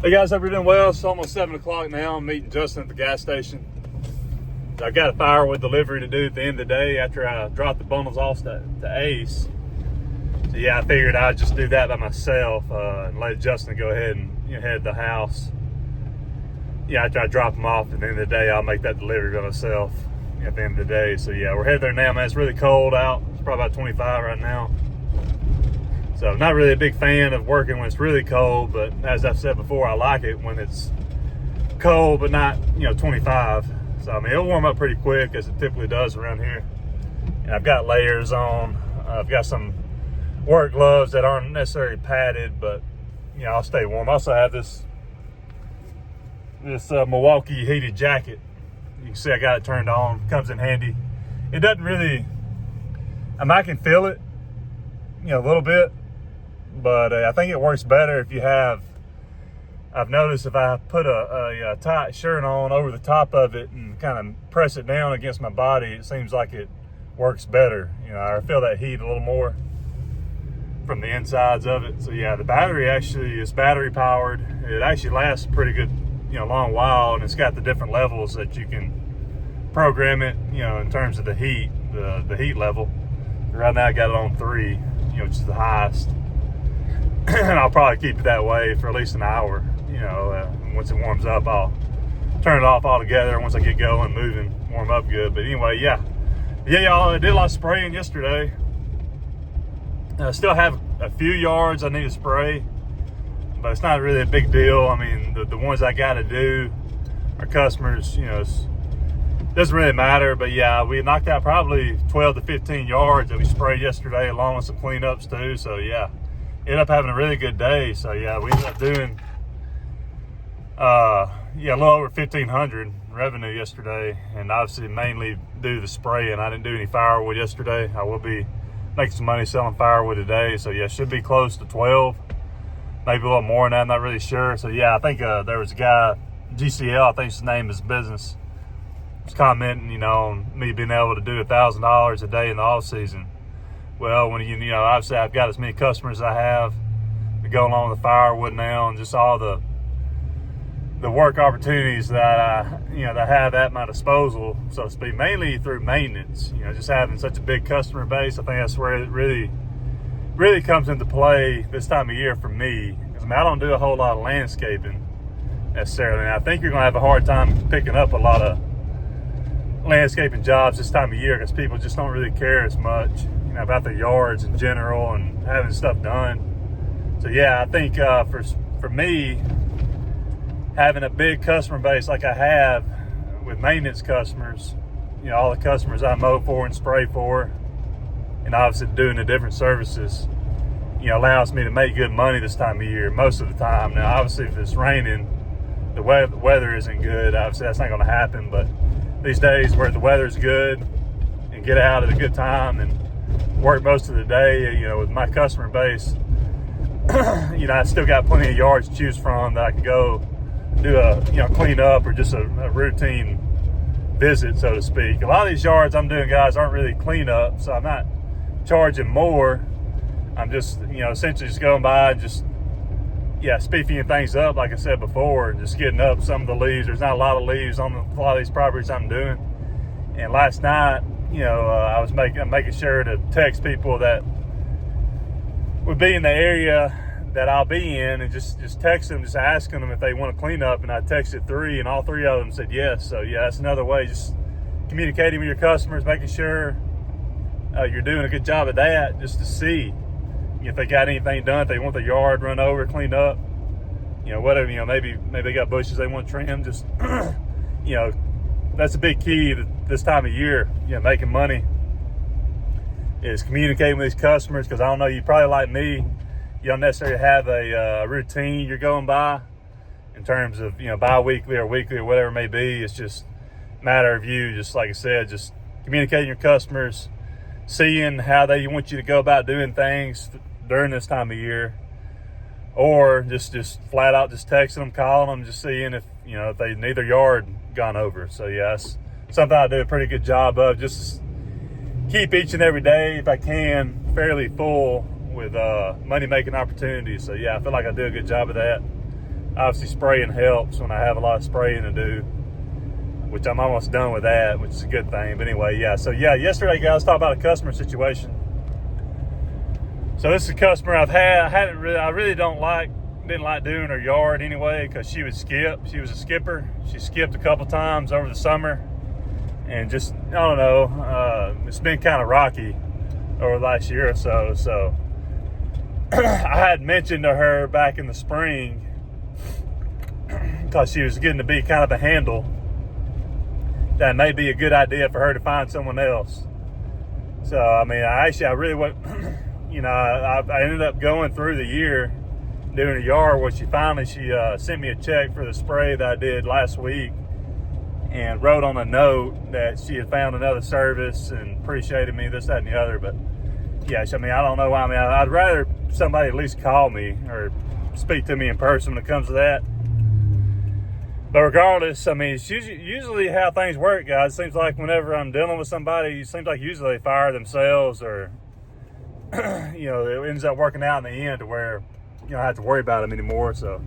Hey guys, hope you're doing well. It's almost 7 o'clock now. I'm meeting Justin at the gas station. I got a firewood delivery to do at the end of the day after I dropped the bundles off to Ace. So yeah, I figured I'd just do that by myself and let Justin go ahead and head to the house. Yeah, after I drop them off at the end of the day, I'll make that delivery by myself at the end of the day. So yeah, we're headed there now, man. It's really cold out. It's probably about 25 right now. So I'm not really a big fan of working when it's really cold, but as I've said before, I like it when it's cold but not 25. So I mean, it'll warm up pretty quick as it typically does around here. And I've got layers on. I've got some work gloves that aren't necessarily padded, but I'll stay warm. I also have this Milwaukee heated jacket. You can see I got it turned on. Comes in handy. It doesn't really, I can feel it, a little bit, but I think it works better if you have, I've noticed if I put a tight shirt on over the top of it and kind of press it down against my body, it seems like it works better. I feel that heat a little more from the insides of it. So yeah, the battery actually is battery powered. It actually lasts a pretty good, long while, and it's got the different levels that you can program it, in terms of the heat, the heat level. Right now I got it on 3, which is the highest. And I'll probably keep it that way for at least an hour. Once it warms up, I'll turn it off altogether. Once I get going, moving, warm up good. But anyway, yeah, y'all, I did a lot of spraying yesterday. I still have a few yards I need to spray, but it's not really a big deal. I mean, the ones I got to do are customers, it doesn't really matter. But yeah, we knocked out probably 12 to 15 yards that we sprayed yesterday, along with some cleanups too. So yeah, ended up having a really good day. So yeah, we ended up doing a little over 1,500 revenue yesterday, and obviously mainly due to the spray. And I didn't do any firewood yesterday. I will be making some money selling firewood today. So yeah, should be close to 12, maybe a little more than that. I'm not really sure. So yeah, I think there was a guy, GCL, I think his name is business, was commenting, on me being able to do $1,000 a day in the off season. Well, when obviously I've got as many customers as I have to go along with the firewood now, and just all the work opportunities that that I have at my disposal, so to speak, mainly through maintenance. Just having such a big customer base, I think that's where it really comes into play this time of year for me. Because I don't do a whole lot of landscaping necessarily, and I think you're gonna have a hard time picking up a lot of landscaping jobs this time of year because people just don't really care as much, about their yards in general and having stuff done. So yeah, I think for me, having a big customer base like I have with maintenance customers, all the customers I mow for and spray for, and obviously doing the different services, allows me to make good money this time of year most of the time. Now, obviously, if it's raining, the weather isn't good, obviously that's not going to happen. But these days where the weather's good and get out at a good time and work most of the day, with my customer base, I still got plenty of yards to choose from that I could go do a clean up or just a routine visit, so to speak. A lot of these yards I'm doing, guys, aren't really clean up, so I'm not charging more. I'm just essentially just going by and just speeding things up, like I said before, and just getting up some of the leaves. There's not a lot of leaves on a lot of these properties I'm doing. And last night, I was making sure to text people that would be in the area that I'll be in, and just text them, just asking them if they want to clean up. And I texted 3, and all 3 of them said yes. So yeah, that's another way, just communicating with your customers, making sure you're doing a good job of that, just to see if they got anything done, if they want the yard run over, cleaned up, whatever, maybe they got bushes they want trimmed. Just that's a big key this time of year, making money, is communicating with these customers. Because I don't know, you probably like me, you don't necessarily have a routine you're going by in terms of bi-weekly or weekly or whatever it may be. It's just a matter of you, just like I said, just communicating with your customers, seeing how they want you to go about doing things during this time of year, or just flat out just texting them, calling them, just seeing if if they need their yard gone over. So yeah, it's something I do a pretty good job of, just keep each and every day, if I can, fairly full with money making opportunities. So yeah, I feel like I do a good job of that. obviously spraying helps when I have a lot of spraying to do, which I'm almost done with that, which is a good thing. But anyway, yeah. So yeah, yesterday, guys, talked about a customer situation. So this is a customer I really didn't like doing her yard anyway, because she would skip. She was a skipper. She skipped a couple times over the summer, and just, I don't know, it's been kind of rocky over the last year or so. So I had mentioned to her back in the spring, because she was getting to be kind of a handle, that may be a good idea for her to find someone else. So I mean, I really went, you know, I ended up going through the year doing a yard where she sent me a check for the spray that I did last week, and wrote on a note that she had found another service and appreciated me, this, that, and the other. But yeah, I mean, I don't know why. I mean, I'd rather somebody at least call me or speak to me in person when it comes to that. But regardless, I mean, it's usually how things work, guys. It seems like whenever I'm dealing with somebody, it seems like usually they fire themselves, or you know, it ends up working out in the end to where, you know, I don't have to worry about them anymore. So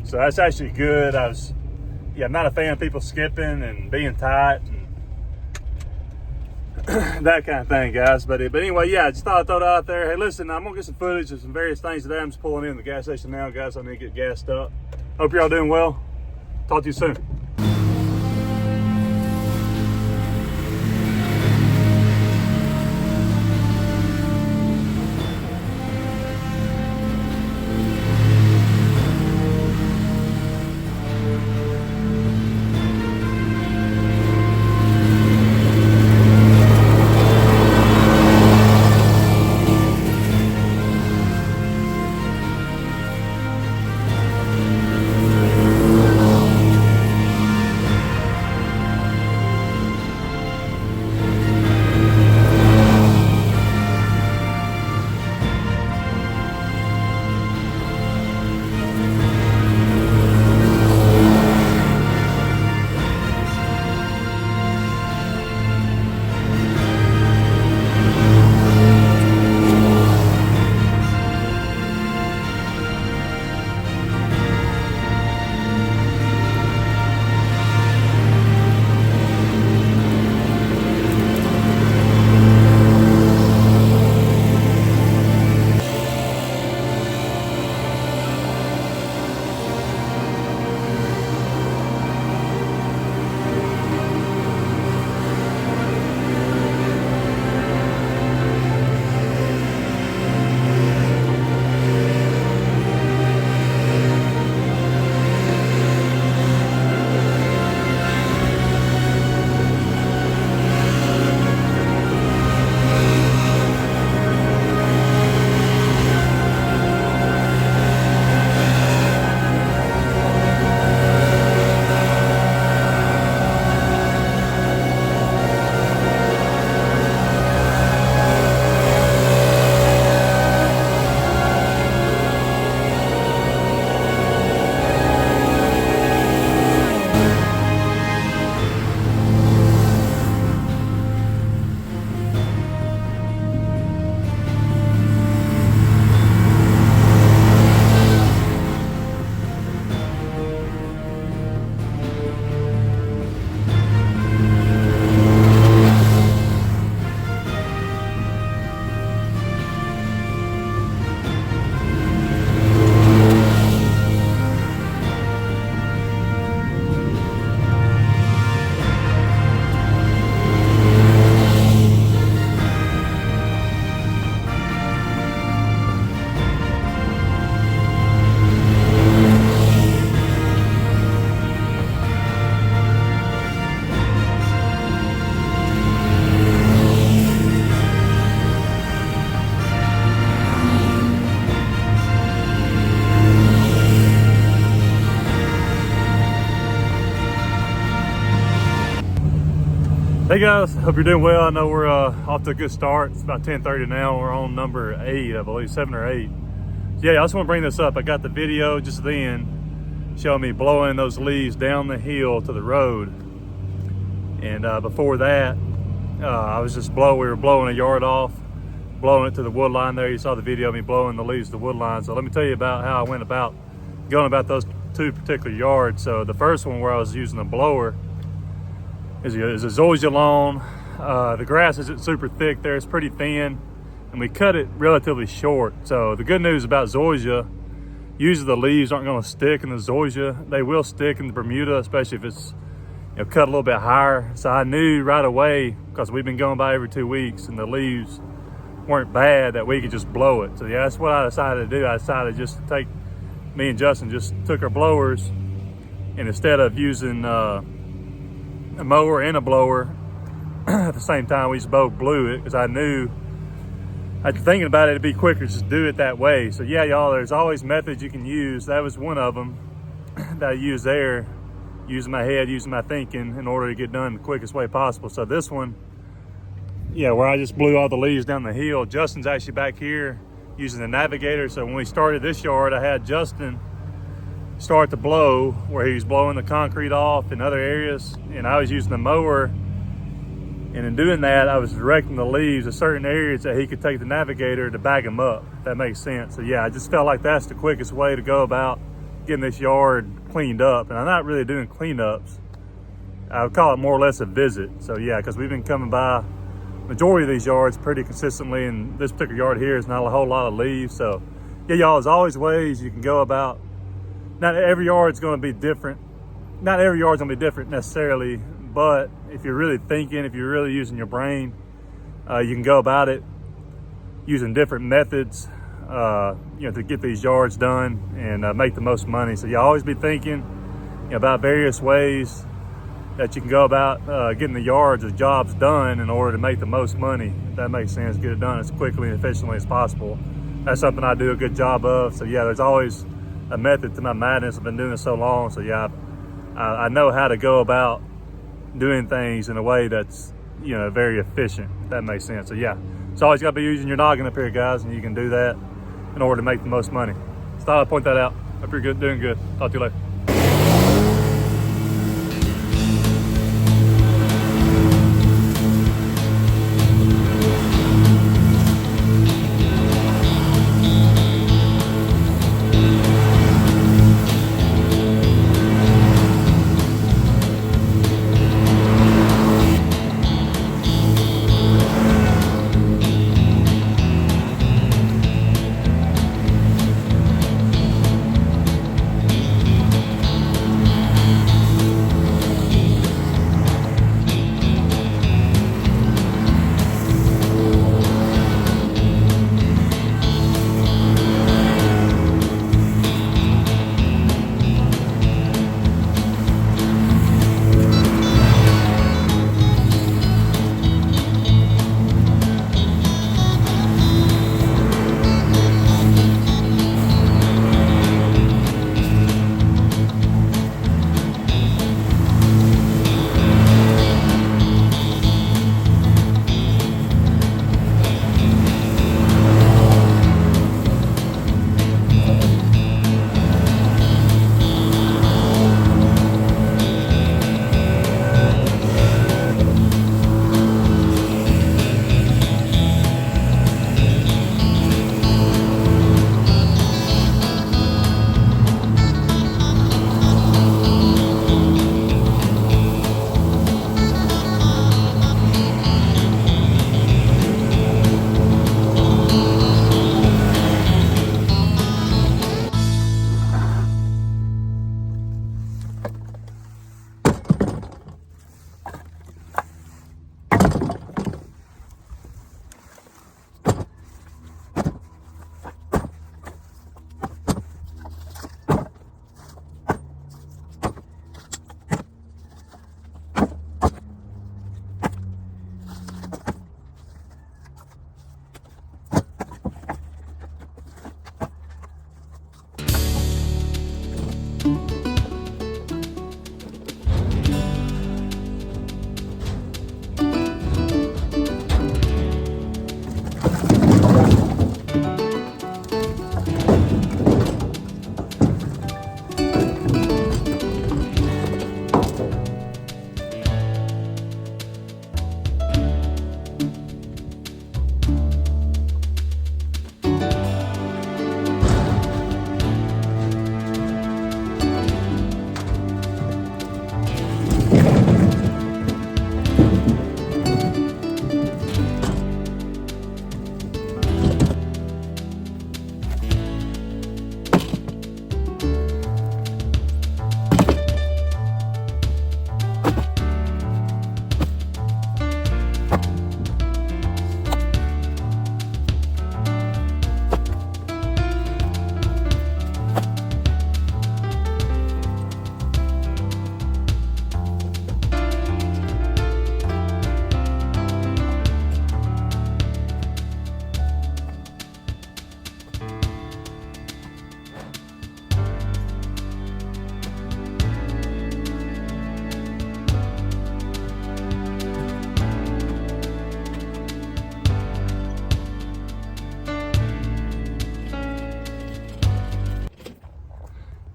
that's actually good. I'm not a fan of people skipping and being tight and that kind of thing, guys. But anyway, yeah, I just thought I'd throw it out there. Hey, listen, I'm gonna get some footage of some various things today. I'm just pulling in the gas station now, guys. I need to get gassed up. Hope you're all doing well. Talk to you soon. Hey guys, hope you're doing well. I know we're off to a good start. It's about 10:30 now. We're on number 8, I believe, 7 or 8. Yeah, I just want to bring this up. I got the video just then showing me blowing those leaves down the hill to the road. And before that, I was just we were blowing a yard off, blowing it to the wood line there. You saw the video of me blowing the leaves to the wood line. So let me tell you about how I went about going about those two particular yards. So the first one where I was using a blower is a zoysia lawn. The grass isn't super thick there, it's pretty thin, and we cut it relatively short. So the good news about zoysia, usually the leaves aren't going to stick in the zoysia. They will stick in the Bermuda, especially if it's cut a little bit higher. So I knew right away, because we've been going by every 2 weeks and the leaves weren't bad, that we could just blow it. So yeah, that's what I decided to do. I decided just to take, me and Justin just took our blowers, and instead of using a mower and a blower at the same time, we just both blew it, because I knew, after thinking about it, it'd be quicker to just do it that way. So yeah, y'all, there's always methods you can use. That was one of them that I used there, using my head, using my thinking in order to get done the quickest way possible. So this one, yeah, where I just blew all the leaves down the hill, Justin's actually back here using the navigator. So when we started this yard, I had Justin start to blow where he was blowing the concrete off in other areas, and I was using the mower. And in doing that, I was directing the leaves to certain areas that he could take the navigator to bag them up, if that makes sense. So yeah, I just felt like that's the quickest way to go about getting this yard cleaned up. And I'm not really doing cleanups. I would call it more or less a visit. So yeah, because we've been coming by majority of these yards pretty consistently, and this particular yard here is not a whole lot of leaves. So yeah, y'all, there's always ways you can go about. Not every yard's going to be different. Not every yard's going to be different necessarily, but if you're really thinking, if you're really using your brain, you can go about it using different methods, to get these yards done and make the most money. So you always be thinking about various ways that you can go about getting the yards or jobs done in order to make the most money. If that makes sense, get it done as quickly and efficiently as possible. That's something I do a good job of. So yeah, there's always a method to my madness. I've been doing this so long. So yeah, I know how to go about doing things in a way that's, very efficient, if that makes sense. So yeah, it's always got to be using your noggin up here, guys, and you can do that in order to make the most money. So thought I'd point that out. Hope you're good, doing good. Talk to you later.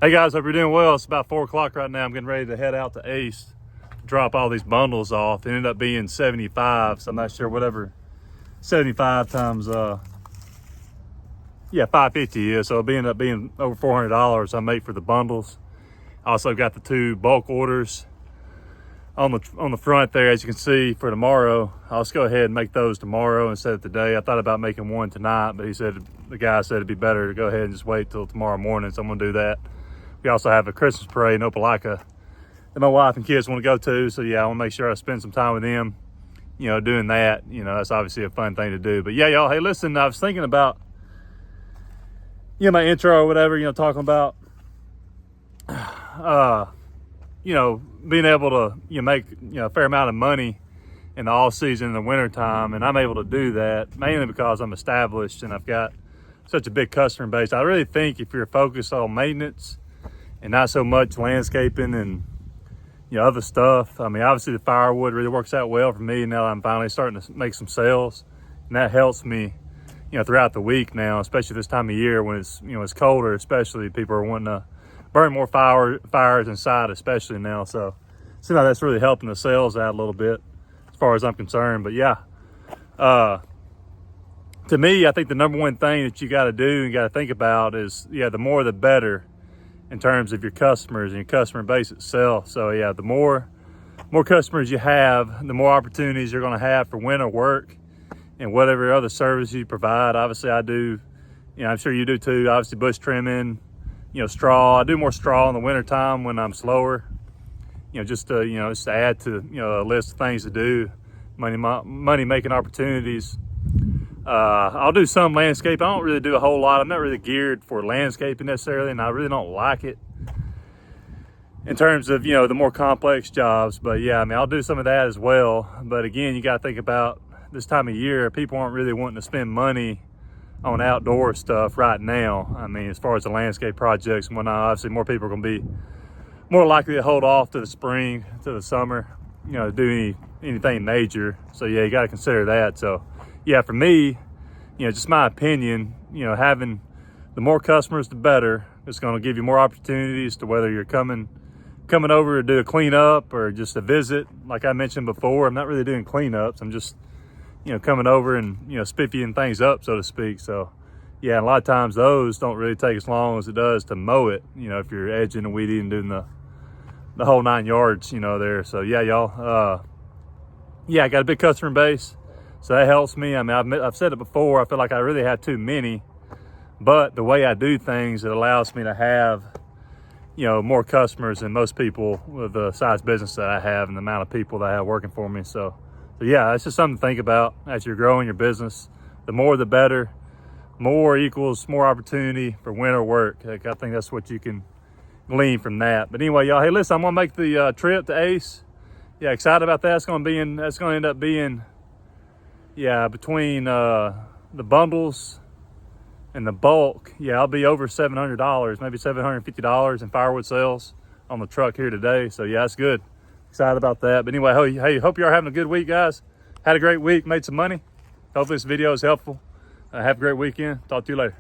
Hey guys, hope you're doing well. It's about 4 o'clock right now. I'm getting ready to head out to Ace to drop all these bundles off. It ended up being 75, so I'm not sure whatever 75 times 550 is. So it'll end up being over $400 I make for the bundles. I also got the 2 bulk orders on the front there, as you can see, for tomorrow. I'll just go ahead and make those tomorrow instead of today. I thought about making one tonight, but the guy said it'd be better to go ahead and just wait till tomorrow morning, so I'm gonna do that. We also have a Christmas parade in Opelika that my wife and kids want to go to. So yeah, I want to make sure I spend some time with them, doing that. That's obviously a fun thing to do. But yeah, y'all, hey, listen, I was thinking about, my intro or whatever, talking about, being able to, make, a fair amount of money in the off season in the winter time. And I'm able to do that mainly because I'm established and I've got such a big customer base. I really think if you're focused on maintenance and not so much landscaping and other stuff. I mean, obviously the firewood really works out well for me now that I'm finally starting to make some sales, and that helps me, throughout the week now, especially this time of year when it's it's colder. Especially people are wanting to burn more fires inside, especially now. So, see how that's really helping the sales out a little bit, as far as I'm concerned. But yeah, to me, I think the number one thing that you got to do and got to think about is the more the better, in terms of your customers and your customer base itself. So yeah, the more customers you have, the more opportunities you're going to have for winter work and whatever other service you provide. Obviously I do, I'm sure you do too, obviously bush trimming, straw. I do more straw in the winter time when I'm slower, just to add to a list of things to do, money making opportunities. I'll do some landscape. I don't really do a whole lot. I'm not really geared for landscaping necessarily, and I really don't like it in terms of, the more complex jobs. But yeah, I mean, I'll do some of that as well. But again, you got to think about this time of year, people aren't really wanting to spend money on outdoor stuff right now. I mean, as far as the landscape projects and whatnot, obviously more people are going to be more likely to hold off to the spring, to the summer, to do anything major. So yeah, you got to consider that. So yeah, for me, just my opinion, having the more customers, the better. It's going to give you more opportunities to whether you're coming over to do a cleanup or just a visit. Like I mentioned before, I'm not really doing cleanups. I'm just, coming over and, spiffying things up, so to speak. So yeah, a lot of times those don't really take as long as it does to mow it, if you're edging and weeding and doing the whole 9 yards, there. So yeah, y'all, I got a big customer base. So that helps me. I mean, I've said it before, I feel like I really have too many, but the way I do things, it allows me to have, more customers than most people with the size business that I have and the amount of people that I have working for me. So yeah, it's just something to think about as you're growing your business. The more, the better. More equals more opportunity for winter work. Like, I think that's what you can glean from that. But anyway, y'all, hey, listen, I'm gonna make the trip to Ace. Yeah, excited about that. That's gonna end up being, between the bundles and the bulk, I'll be over $700, maybe $750 in firewood sales on the truck here today. So yeah, that's good. Excited about that. But anyway, hey, hope you are having a good week, guys. Had a great week, made some money. Hopefully this video is helpful. Have a great weekend. Talk to you later.